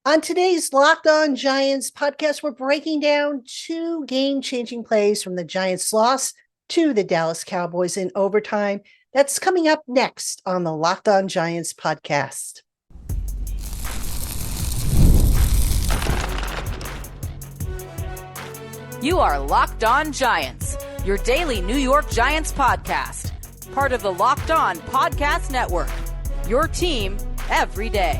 On today's Locked On Giants podcast, we're breaking down two game-changing plays from the Giants' loss to the Dallas Cowboys in overtime. That's coming up next on the Locked On Giants podcast. You are Locked On Giants, your daily New York Giants podcast. Part of the Locked On Podcast Network, your team every day.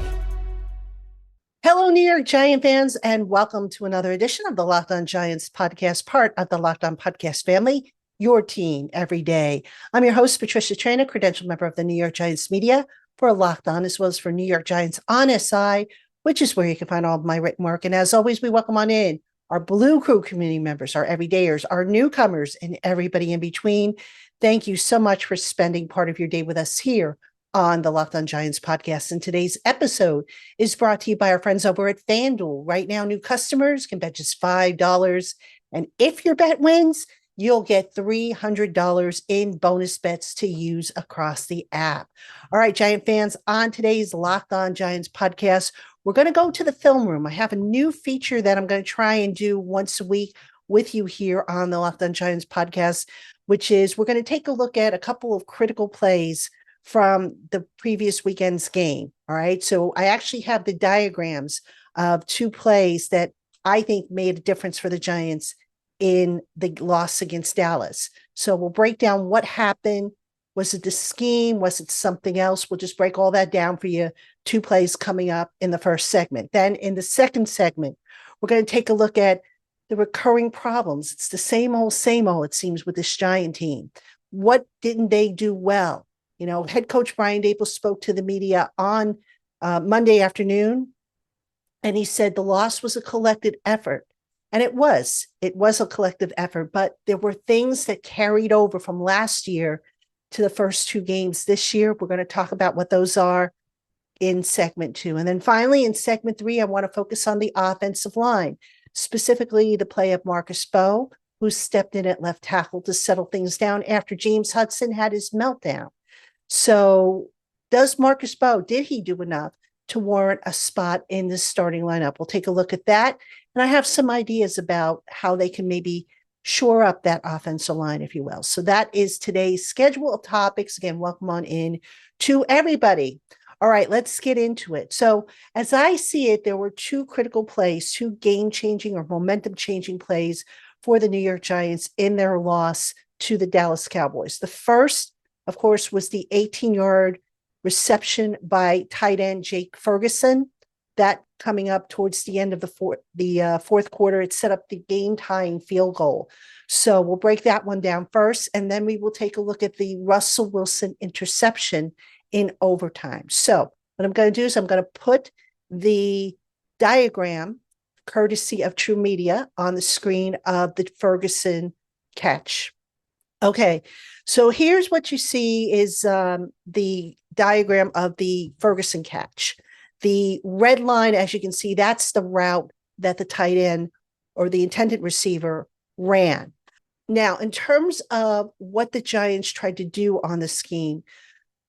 Hello, New York Giant fans, and welcome to another edition of the Locked On Giants podcast, part of the Locked On Podcast family, your team every day. I'm your host, Patricia Traina, credentialed member of the New York Giants media for Locked On, as well as for New York Giants on SI, which is where you can find all of my written work. And as always, we welcome on in our Blue Crew community members, our everydayers, our newcomers, and everybody in between. Thank you so much for spending part of your day with us here on the Locked On Giants podcast. And today's episode is brought to you by our friends over at FanDuel. Right now, new customers can bet just $5. And if your bet wins, you'll get $300 in bonus bets to use across the app. All right, Giant fans, on today's Locked On Giants podcast, we're going to go to the film room. I have a new feature that I'm going to try and do once a week with you here on the Locked On Giants podcast, which is we're going to take a look at a couple of critical plays from the previous weekend's game. All right. So I actually have the diagrams of two plays that I think made a difference for the Giants in the loss against Dallas. So we'll break down what happened. Was it the scheme? Was it something else? We'll just break all that down for you. Two plays coming up in the first segment. Then in the second segment, we're going to take a look at the recurring problems. It's the same old, it seems, with this Giant team. What didn't they do well? You know, head coach Brian Daboll spoke to the media on Monday afternoon, and he said the loss was a collective effort. And it was a collective effort, but there were things that carried over from last year to the first two games this year. We're going to talk about what those are in segment 2. And then finally, in segment 3, I want to focus on the offensive line, specifically the play of Marcus Mbow, who stepped in at left tackle to settle things down after James Hudson had his meltdown. So does Marcus Mbow, did he do enough to warrant a spot in the starting lineup? We'll take a look at that. And I have some ideas about how they can maybe shore up that offensive line, if you will. So that is today's schedule of topics. Again, welcome on in to everybody. All right, let's get into it. So as I see it, there were two critical plays, two game-changing or momentum-changing plays for the New York Giants in their loss to the Dallas Cowboys. The first, of course, was the 18-yard reception by tight end Jake Ferguson. That coming up towards the end of the fourth quarter, it set up the game-tying field goal. So we'll break that one down first, and then we will take a look at the Russell Wilson interception in overtime. So what I'm going to do is I'm going to put the diagram, courtesy of True Media, on the screen of the Ferguson catch. Okay, so here's what you see is the diagram of the Ferguson catch. The red line, as you can see, that's the route that the tight end or the intended receiver ran. Now, in terms of what the Giants tried to do on the scheme,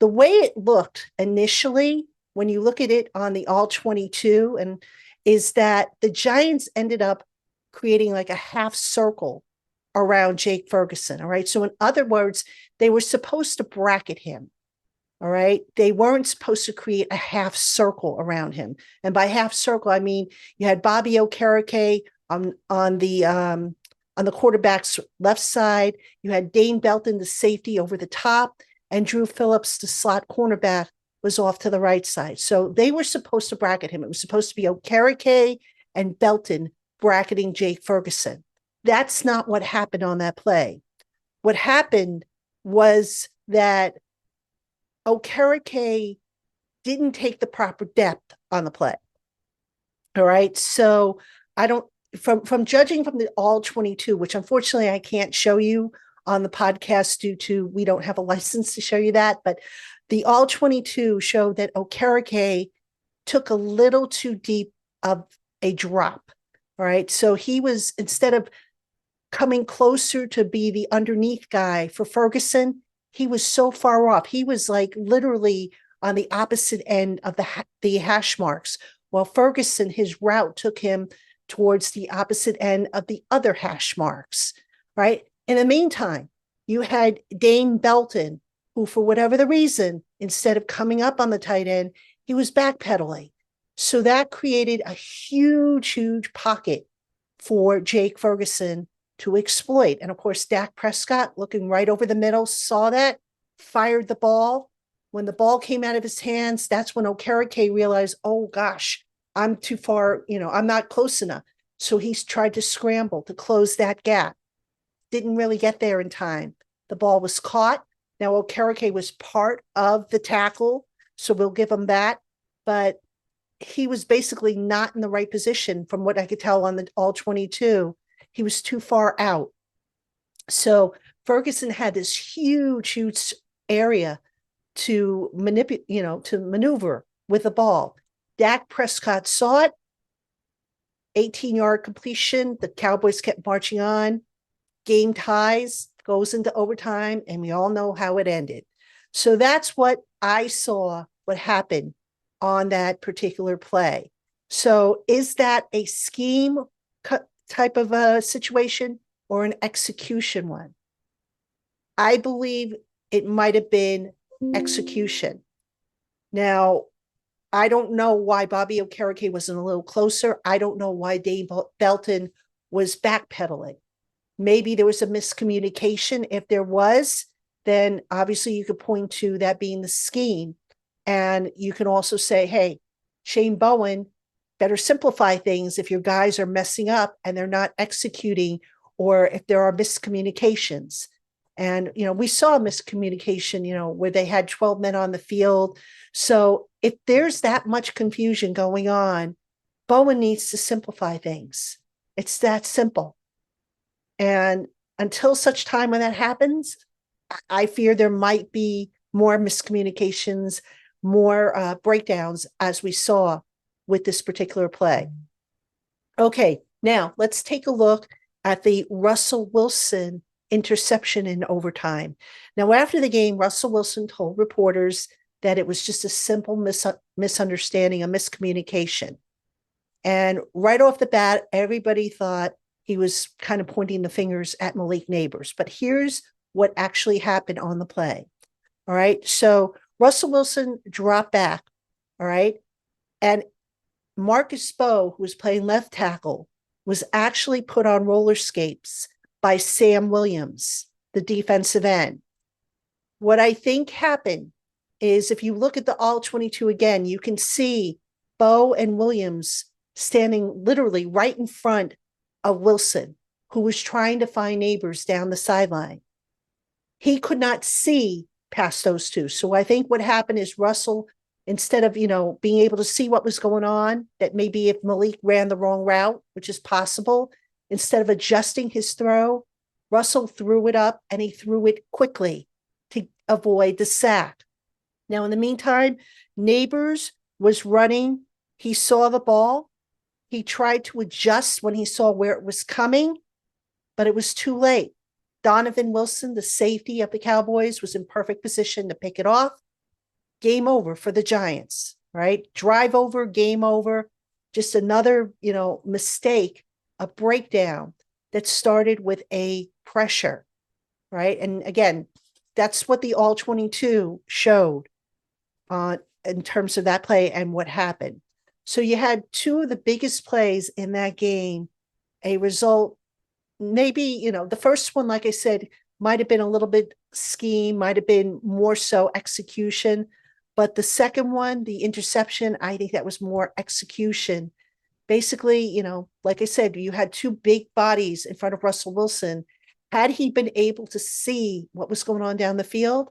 the way it looked initially, when you look at it on the all 22, is that the Giants ended up creating like a half circle around Jake Ferguson. All right. So in other words, they were supposed to bracket him. All right. They weren't supposed to create a half circle around him. And by half circle, I mean, you had Bobby Okereke on the quarterback's left side. You had Dane Belton, the safety, over the top, and Drew Phillips, the slot cornerback, was off to the right side. So they were supposed to bracket him. It was supposed to be Okereke and Belton bracketing Jake Ferguson. That's not what happened on that play. What happened was that Okereke didn't take the proper depth on the play. All right. So I don't, from judging from the all 22, which unfortunately I can't show you on the podcast due to we don't have a license to show you that, but the all 22 showed that Okereke took a little too deep of a drop. All right. So he was, instead of coming closer to be the underneath guy for Ferguson, he was so far off. He was like literally on the opposite end of the hash marks, Well, Ferguson, his route took him towards the opposite end of the other hash marks, right? In the meantime, you had Dane Belton, who, for whatever the reason, instead of coming up on the tight end, he was backpedaling. So that created a huge pocket for Jake Ferguson to exploit. And of course, Dak Prescott, looking right over the middle, saw that, fired the ball. When the ball came out of his hands, that's when Okereke realized, oh gosh, I'm too far, I'm not close enough. So he's tried to scramble to close that gap. Didn't really get there in time. The ball was caught. Now Okereke was part of the tackle, so we'll give him that. But he was basically not in the right position from what I could tell on the all 22. He was too far out. So Ferguson had this huge area to manipulate, to maneuver with the ball. Dak Prescott saw it, 18-yard completion. The Cowboys kept marching on. Game ties, goes into overtime, and we all know how it ended. So that's what I saw, what happened on that particular play. So is that a scheme type of a situation or an execution one? I believe it might have been execution. Now, I don't know why Bobby Okereke wasn't a little closer. I don't know why Dave Belton was backpedaling. Maybe there was a miscommunication. If there was, then obviously you could point to that being the scheme. And you can also say, hey, Shane Bowen, better simplify things if your guys are messing up and they're not executing, or if there are miscommunications. And, we saw miscommunication, where they had 12 men on the field. So if there's that much confusion going on, Bowen needs to simplify things. It's that simple. And until such time when that happens, I fear there might be more miscommunications, more breakdowns, as we saw with this particular play. Okay, now let's take a look at the Russell Wilson interception in overtime. Now, after the game, Russell Wilson told reporters that it was just a simple misunderstanding, a miscommunication. And right off the bat, everybody thought he was kind of pointing the fingers at Malik Nabers. But here's what actually happened on the play. All right. So Russell Wilson dropped back. All right. And Marcus Mbow, who was playing left tackle, was actually put on roller skates by Sam Williams, the defensive end. What I think happened is, if you look at the all 22 again, you can see Mbow and Williams standing literally right in front of Wilson, who was trying to find Nabers down the sideline. He could not see past those two. So I think what happened is Russell, instead of, being able to see what was going on, that maybe if Malik ran the wrong route, which is possible, instead of adjusting his throw, Russell threw it up, and he threw it quickly to avoid the sack. Now, in the meantime, Nabers was running. He saw the ball. He tried to adjust when he saw where it was coming, but it was too late. Donovan Wilson, the safety of the Cowboys, was in perfect position to pick it off. Game over for the Giants, right? Drive over, game over. Just another, mistake, a breakdown that started with a pressure, right? And again, that's what the all 22 showed in terms of that play and what happened. So you had two of the biggest plays in that game, a result. Maybe, the first one, like I said, might have been a little bit scheme, might have been more so execution. But the second one, the interception, I think that was more execution. Basically, like I said, you had two big bodies in front of Russell Wilson. Had he been able to see what was going on down the field,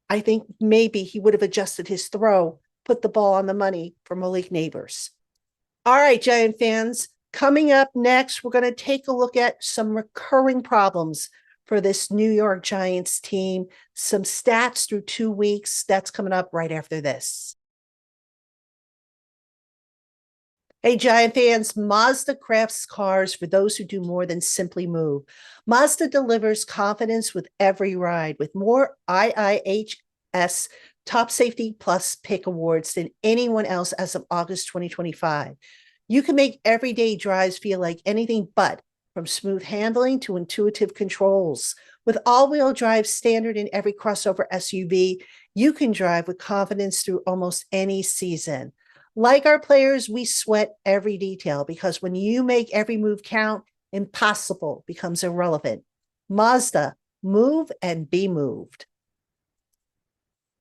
I think maybe he would have adjusted his throw, put the ball on the money for Malik Nabers. All right, Giant fans, coming up next, we're going to take a look at some recurring problems for this New York Giants team, some stats through 2 weeks. That's coming up right after this. Hey, Giant fans, Mazda crafts cars for those who do more than simply move. Mazda delivers confidence with every ride. With more IIHS top safety plus pick awards than anyone else as of August 2025. You can make everyday drives feel like anything but, from smooth handling to intuitive controls. With all-wheel drive standard in every crossover SUV, you can drive with confidence through almost any season. Like our players, we sweat every detail because when you make every move count, impossible becomes irrelevant. Mazda, move and be moved.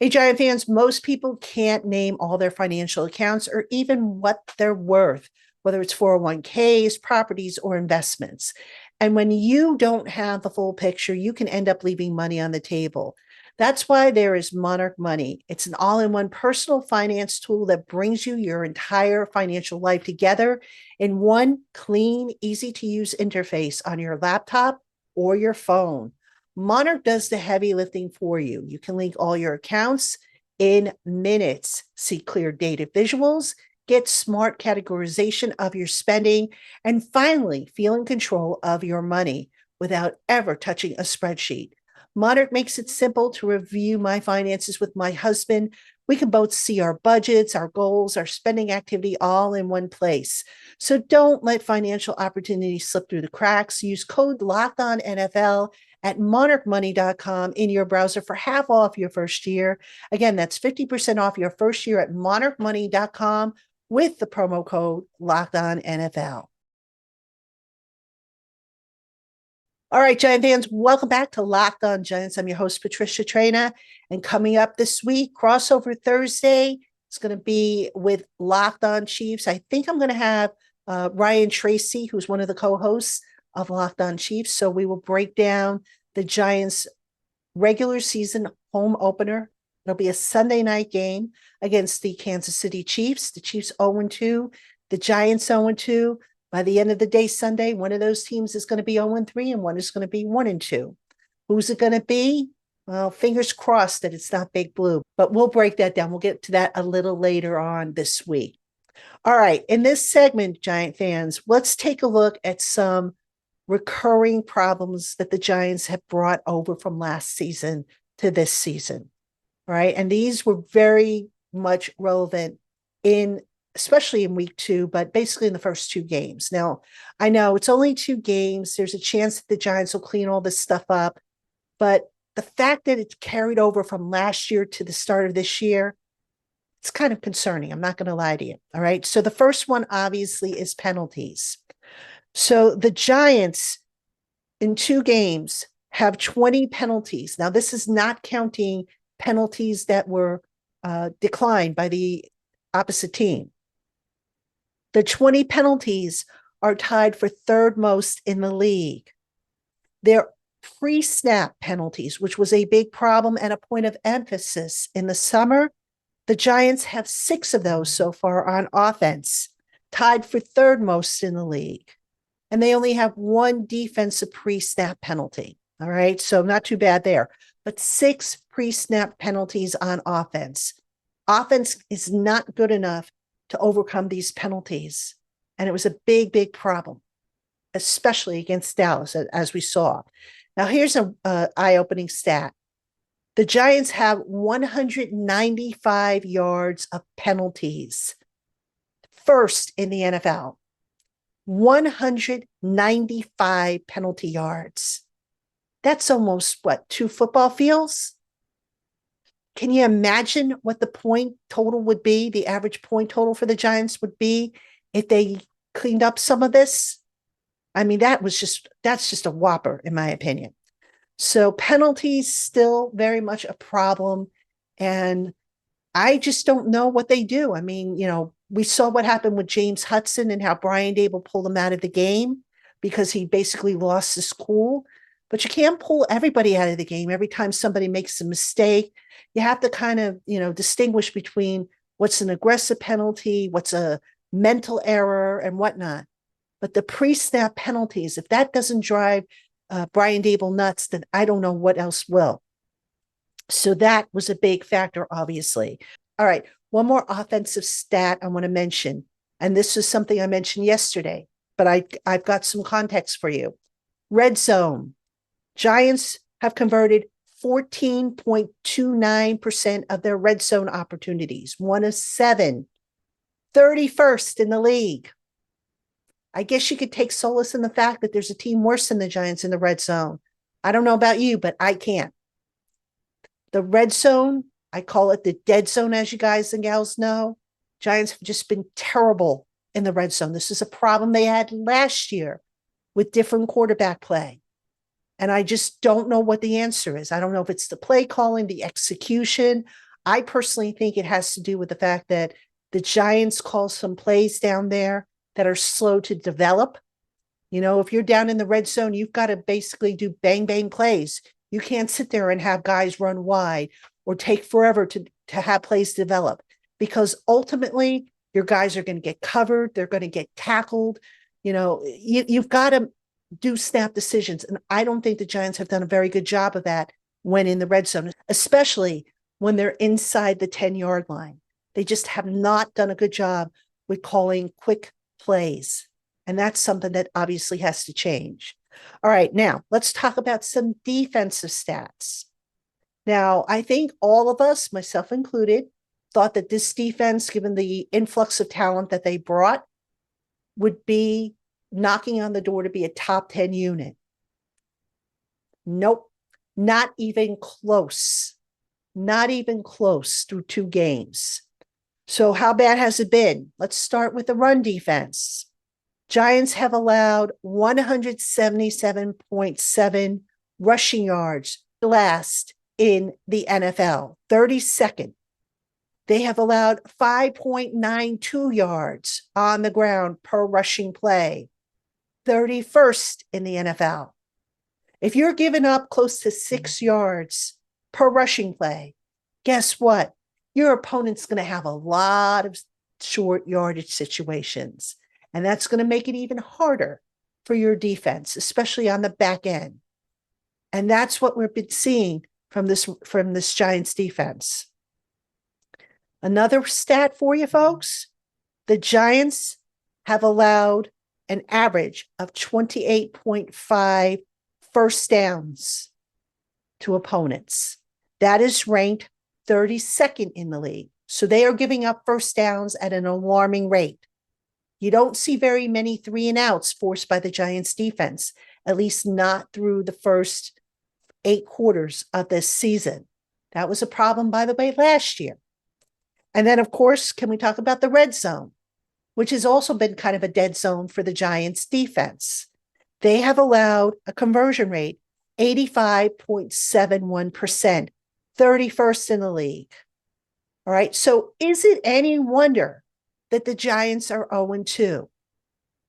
Hey, Giant fans, most people can't name all their financial accounts or even what they're worth, whether it's 401ks, properties, or investments. And when you don't have the full picture, you can end up leaving money on the table. That's why there is Monarch Money. It's an all-in-one personal finance tool that brings you your entire financial life together in one clean, easy-to-use interface on your laptop or your phone. Monarch does the heavy lifting for you. You can link all your accounts in minutes, see clear data visuals, get smart categorization of your spending, and finally feel in control of your money without ever touching a spreadsheet. Monarch makes it simple to review my finances with my husband. We can both see our budgets, our goals, our spending activity all in one place. So don't let financial opportunities slip through the cracks. Use code LOCKEDONNFL at monarchmoney.com in your browser for half off your first year. Again, that's 50% off your first year at monarchmoney.com with the promo code LOCKEDONNFL. All right, Giant fans, welcome back to Locked On Giants. I'm your host, Patricia Traina. And coming up this week, crossover Thursday, it's going to be with Locked On Chiefs. I think I'm going to have Ryan Tracy, who's one of the co-hosts of Locked On Chiefs. So we will break down the Giants' regular season home opener. It'll be a Sunday night game against the Kansas City Chiefs. The Chiefs 0-2, the Giants 0-2. By the end of the day, Sunday, one of those teams is going to be 0-3 and one is going to be 1-2. Who's it going to be? Well, fingers crossed that it's not Big Blue, but we'll break that down. We'll get to that a little later on this week. All right. In this segment, Giant fans, let's take a look at some recurring problems that the Giants have brought over from last season to this season. All right. And these were very much relevant especially in week 2, but basically in the first 2 games. Now, I know it's only 2 games. There's a chance that the Giants will clean all this stuff up. But the fact that it's carried over from last year to the start of this year, it's kind of concerning. I'm not going to lie to you. All right. So the first one, obviously, is penalties. So the Giants in 2 games have 20 penalties. Now, this is not counting penalties that were declined by the opposite team. The 20 penalties are tied for 3rd most in the league. They're pre-snap penalties, which was a big problem and a point of emphasis in the summer. The Giants have 6 of those so far on offense, tied for 3rd most in the league. And they only have 1 defensive pre-snap penalty. All right, so not too bad there. But 6 pre-snap penalties on offense. Offense is not good enough to overcome these penalties. And it was a big, big problem, especially against Dallas, as we saw. Now, here's an eye-opening stat. The Giants have 195 yards of penalties. First in the NFL. 195 penalty yards. That's almost, 2 football fields? Can you imagine what the point total would be, the average point total for the Giants would be if they cleaned up some of this? I mean, that's just a whopper, in my opinion. So penalties still very much a problem. And I just don't know what they do. I mean, we saw what happened with James Hudson and how Brian Dable pulled him out of the game because he basically lost his cool. But you can't pull everybody out of the game every time somebody makes a mistake. You have to kind of, distinguish between what's an aggressive penalty, what's a mental error, and whatnot. But the pre-snap penalties, if that doesn't drive Brian Dable nuts, then I don't know what else will. So that was a big factor, obviously. All right, one more offensive stat I want to mention. And this is something I mentioned yesterday, but I've got some context for you. Red zone. Giants have converted 14.29% of their red zone opportunities, 1 of 7, 31st in the league. I guess you could take solace in the fact that there's a team worse than the Giants in the red zone. I don't know about you, but I can't. The red zone, I call it the dead zone, as you guys and gals know. Giants have just been terrible in the red zone. This is a problem they had last year with different quarterback play. And I just don't know what the answer is. I don't know if it's the play calling, the execution. I personally think it has to do with the fact that the Giants call some plays down there that are slow to develop. You know, if you're down in the red zone, you've got to basically do bang, bang plays. You can't sit there and have guys run wide or take forever to have plays develop, because ultimately your guys are going to get covered. They're going to get tackled. You know, you've got to do snap decisions. And I don't think the Giants have done a very good job of that when in the red zone, especially when they're inside the 10-yard line. They just have not done a good job with calling quick plays. And that's something that obviously has to change. All right, now let's talk about some defensive stats. Now, I think all of us, myself included, thought that this defense, given the influx of talent that they brought, would be knocking on the door to be a top 10 unit. Nope, not even close. Not even close through 2 games. So how bad has it been? Let's start with the run defense. Giants have allowed 177.7 rushing yards, last in the NFL, 32nd. They have allowed 5.92 yards on the ground per rushing play, 31st in the NFL. If you're giving up close to 6 yards per rushing play, guess what? Your opponent's going to have a lot of short yardage situations. And that's going to make it even harder for your defense, especially on the back end. And that's what we've been seeing from this Giants defense. Another stat for you folks, the Giants have allowed an average of 28.5 first downs to opponents. That is ranked 32nd in the league. So they are giving up first downs at an alarming rate. You don't see very many 3 and outs forced by the Giants defense, at least not through the first 8 quarters of this season. That was a problem, by the way, last year. And then, of course, can we talk about the red zone, which has also been kind of a dead zone for the Giants defense. They have allowed a conversion rate, 85.71%, 31st in the league. All right. So is it any wonder that the Giants are 0-2?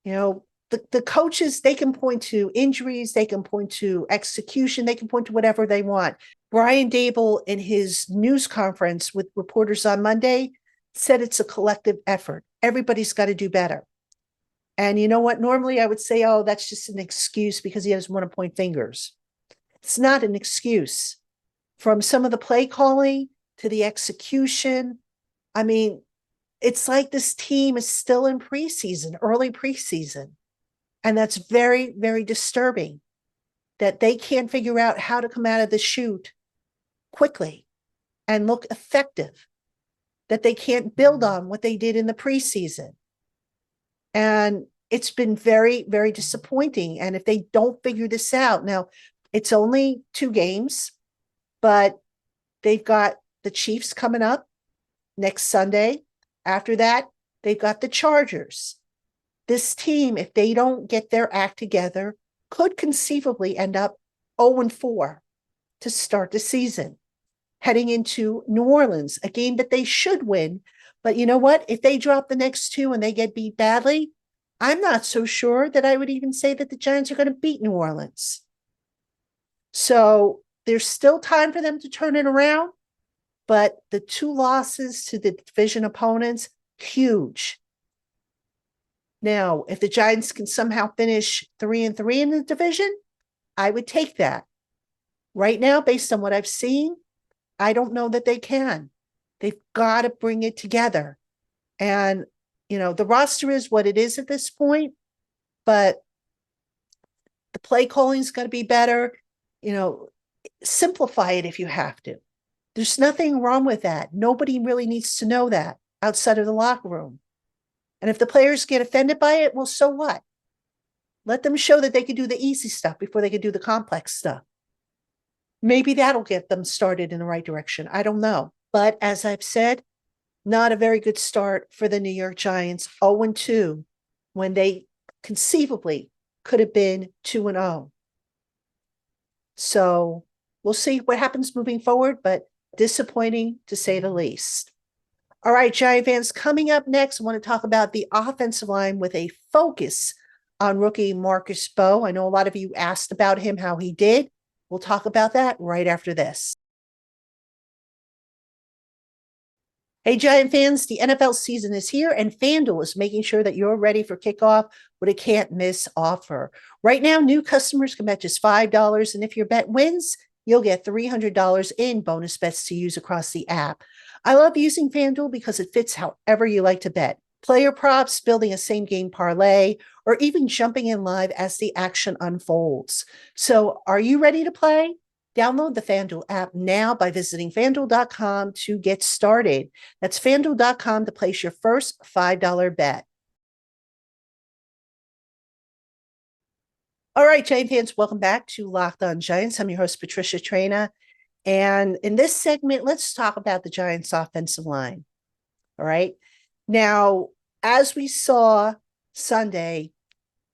You know, the coaches, they can point to injuries, they can point to execution, they can point to whatever they want. Brian Dable, in his news conference with reporters on Monday, said it's a collective effort. Everybody's got to do better. And you know what? Normally I would say, oh, that's just an excuse because he doesn't want to point fingers. It's not an excuse. From some of the play calling to the execution, I mean, it's like this team is still in preseason, early preseason. And that's very, very disturbing that they can't figure out how to come out of the chute quickly and look effective, that they can't build on what they did in the preseason. And it's been very, very disappointing. And if they don't figure this out, now it's only 2 games, but they've got the Chiefs coming up next Sunday. After that, they've got the Chargers. This team, if they don't get their act together, could conceivably end up 0-4 to start the season, heading into New Orleans, a game that they should win. But you know what? If they drop the next 2 and they get beat badly, I'm not so sure that I would even say that the Giants are going to beat New Orleans. So there's still time for them to turn it around. But the 2 losses to the division opponents, huge. Now, if the Giants can somehow finish 3-3 in the division, I would take that. Right now, based on what I've seen, I don't know that they can. They've got to bring it together. And, you know, the roster is what it is at this point, but the play calling's got to be better. You know, simplify it if you have to. There's nothing wrong with that. Nobody really needs to know that outside of the locker room. And if the players get offended by it, well, so what? Let them show that they can do the easy stuff before they can do the complex stuff. Maybe that'll get them started in the right direction. I don't know. But as I've said, not a very good start for the New York Giants, 0-2, when they conceivably could have been 2-0. So we'll see what happens moving forward, but disappointing to say the least. All right, Giant fans, coming up next, I want to talk about the offensive line with a focus on rookie Marcus Mbow. I know a lot of you asked about him, how he did. We'll talk about that right after this. Hey, Giant fans, the NFL season is here, and FanDuel is making sure that you're ready for kickoff with a can't-miss offer. Right now, new customers can bet just $5, and if your bet wins, you'll get $300 in bonus bets to use across the app. I love using FanDuel because it fits however you like to bet. Player props, building a same-game parlay, or even jumping in live as the action unfolds. So are you ready to play? Download the FanDuel app now by visiting FanDuel.com to get started. That's FanDuel.com to place your first $5 bet. All right, Giant fans, welcome back to Locked On Giants. I'm your host, Patricia Traina. And in this segment, let's talk about the Giants' offensive line. All right. Now, as we saw Sunday,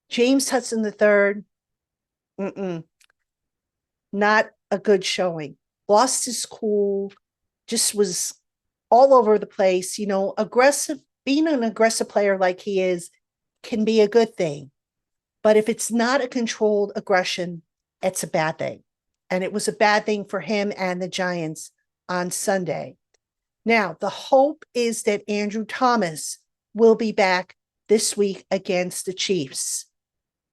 James Hudson III, not a good showing. Lost his cool, just was all over the place. You know, aggressive, being an aggressive player like he is can be a good thing. But if it's not a controlled aggression, it's a bad thing. And it was a bad thing for him and the Giants on Sunday. Now, the hope is that Andrew Thomas will be back this week against the Chiefs.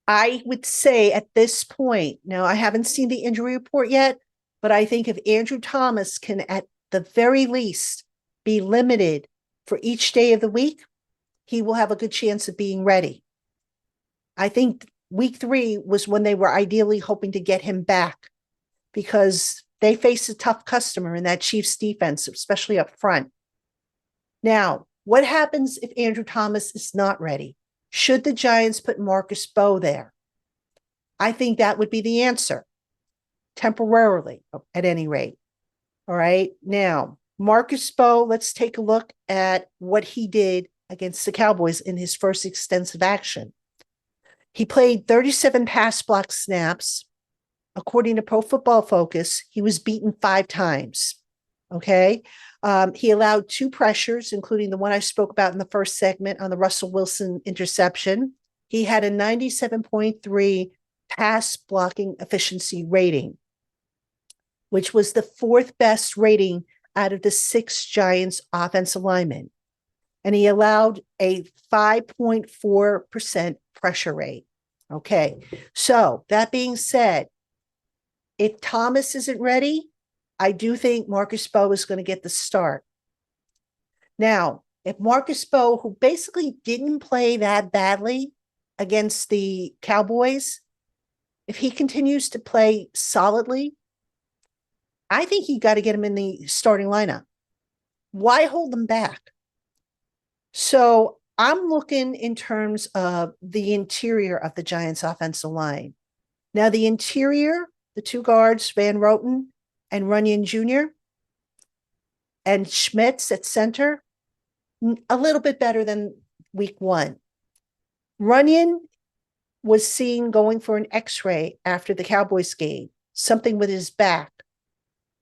I would say at this point, now I haven't seen the injury report yet, but I think if Andrew Thomas can at the very least be limited for each day of the week, he will have a good chance of being ready. I think week 3 was when they were ideally hoping to get him back because they face a tough customer in that Chiefs defense, especially up front. Now, what happens if Andrew Thomas is not ready? Should the Giants put Marcus Mbow there? I think that would be the answer, temporarily, at any rate. All right. Now, Marcus Mbow, let's take a look at what he did against the Cowboys in his first extensive action. He played 37 pass block snaps. According to Pro Football Focus, he was beaten 5 times. Okay. He allowed 2 pressures, including the one I spoke about in the first segment on the Russell Wilson interception. He had a 97.3 pass blocking efficiency rating, which was the 4th best rating out of the 6 Giants offensive linemen. And he allowed a 5.4% pressure rate. Okay. So that being said, if Thomas isn't ready, I do think Marcus Mbow is going to get the start. Now, if Marcus Mbow, who basically didn't play that badly against the Cowboys, if he continues to play solidly, I think you got to get him in the starting lineup. Why hold them back? So I'm looking in terms of the interior of the Giants offensive line. Now, the interior, the 2 guards, Van Roten and Runyon Jr., and Schmitz at center, a little bit better than week 1. Runyon was seen going for an x-ray after the Cowboys game, something with his back.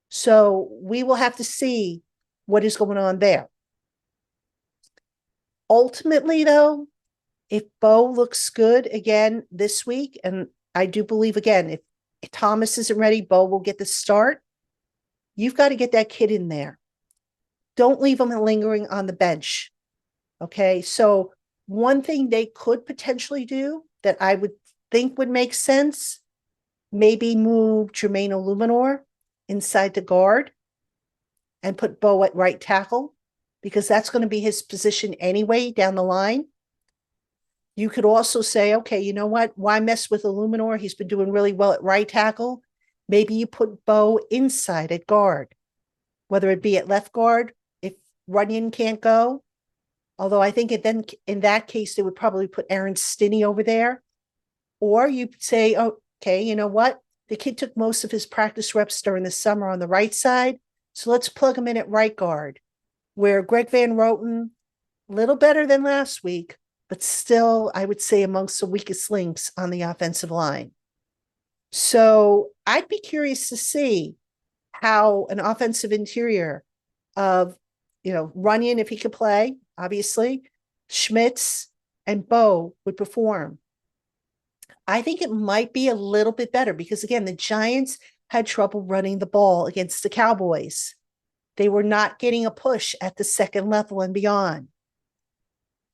So we will have to see what is going on there. Ultimately, though, if Mbow looks good again this week, and I do believe, again, if Thomas isn't ready, Mbow will get the start. You've got to get that kid in there. Don't leave him lingering on the bench. Okay, so one thing they could potentially do that I would think would make sense, maybe move Jermaine Illuminor inside the guard and put Mbow at right tackle, because that's going to be his position anyway down the line. You could also say, okay, you know what? Why mess with Illuminor? He's been doing really well at right tackle. Maybe you put Mbow inside at guard, whether it be at left guard if Runyon can't go. Although I think in that case, they would probably put Aaron Stinney over there. Or you say, oh, okay, you know what? The kid took most of his practice reps during the summer on the right side. So let's plug him in at right guard, where Greg Van Roten, a little better than last week, but still, I would say amongst the weakest links on the offensive line. So I'd be curious to see how an offensive interior of, Runyon, if he could play, obviously, Schmitz and Mbow would perform. I think it might be a little bit better because, again, the Giants had trouble running the ball against the Cowboys. They were not getting a push at the second level and beyond.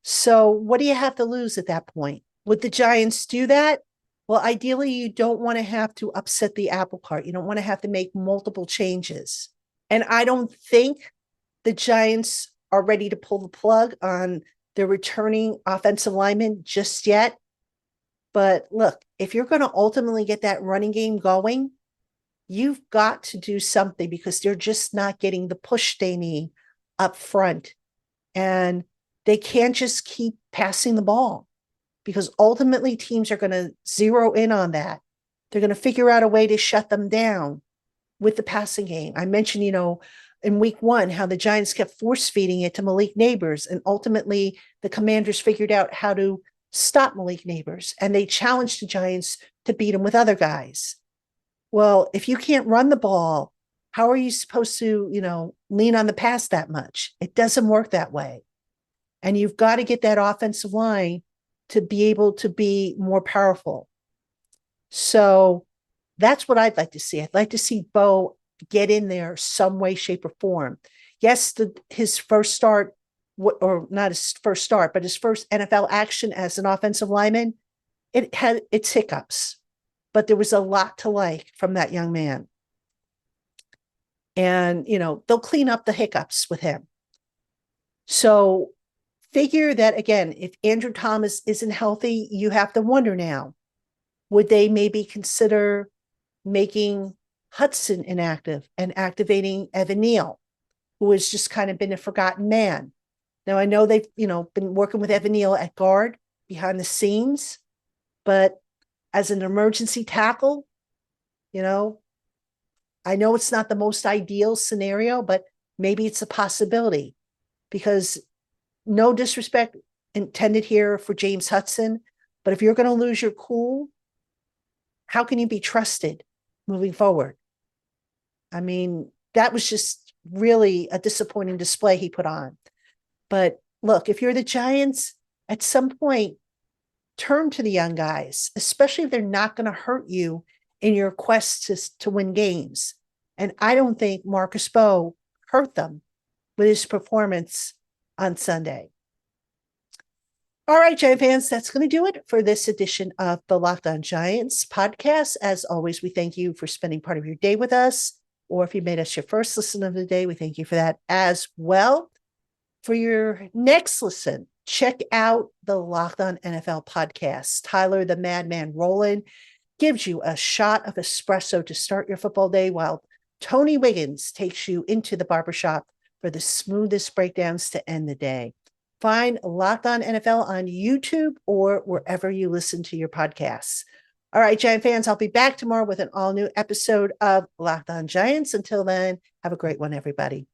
So what do you have to lose at that point? Would the Giants do that? Well, ideally, you don't want to have to upset the apple cart. You don't want to have to make multiple changes. And I don't think the Giants are ready to pull the plug on their returning offensive linemen just yet. But look, if you're going to ultimately get that running game going, you've got to do something because they're just not getting the push they need up front. And they can't just keep passing the ball because ultimately teams are going to zero in on that. They're going to figure out a way to shut them down with the passing game. I mentioned, in week 1, how the Giants kept force feeding it to Malik Neighbors. And ultimately the Commanders figured out how to stop Malik Neighbors and they challenged the Giants to beat him with other guys. Well, if you can't run the ball, how are you supposed to, lean on the pass that much? It doesn't work that way. And you've got to get that offensive line to be able to be more powerful. So that's what I'd like to see. I'd like to see Mbow get in there some way, shape, or form. Yes, his first start, or not his first start, but his first NFL action as an offensive lineman, it had its hiccups, but there was a lot to like from that young man. And, they'll clean up the hiccups with him. So figure that, again, if Andrew Thomas isn't healthy, you have to wonder now, would they maybe consider making Hudson inactive and activating Evan Neal, who has just kind of been a forgotten man? Now, I know they've, been working with Evan Neal at guard behind the scenes, but as an emergency tackle, I know it's not the most ideal scenario, but maybe it's a possibility because no disrespect intended here for James Hudson, but if you're going to lose your cool, how can you be trusted moving forward? I mean, that was just really a disappointing display he put on. But look, if you're the Giants, at some point, turn to the young guys, especially if they're not going to hurt you in your quest to win games. And I don't think Marcus Mbow hurt them with his performance on Sunday. All right, Giant fans, that's going to do it for this edition of the Locked On Giants podcast. As always, we thank you for spending part of your day with us. Or if you made us your first listen of the day, we thank you for that as well. For your next listen, check out the Locked On NFL podcast. Tyler, the Madman Rowland, gives you a shot of espresso to start your football day, while Tony Wiggins takes you into the barbershop for the smoothest breakdowns to end the day. Find Locked On NFL on YouTube or wherever you listen to your podcasts. All right, Giant fans, I'll be back tomorrow with an all-new episode of Locked On Giants. Until then, have a great one, everybody.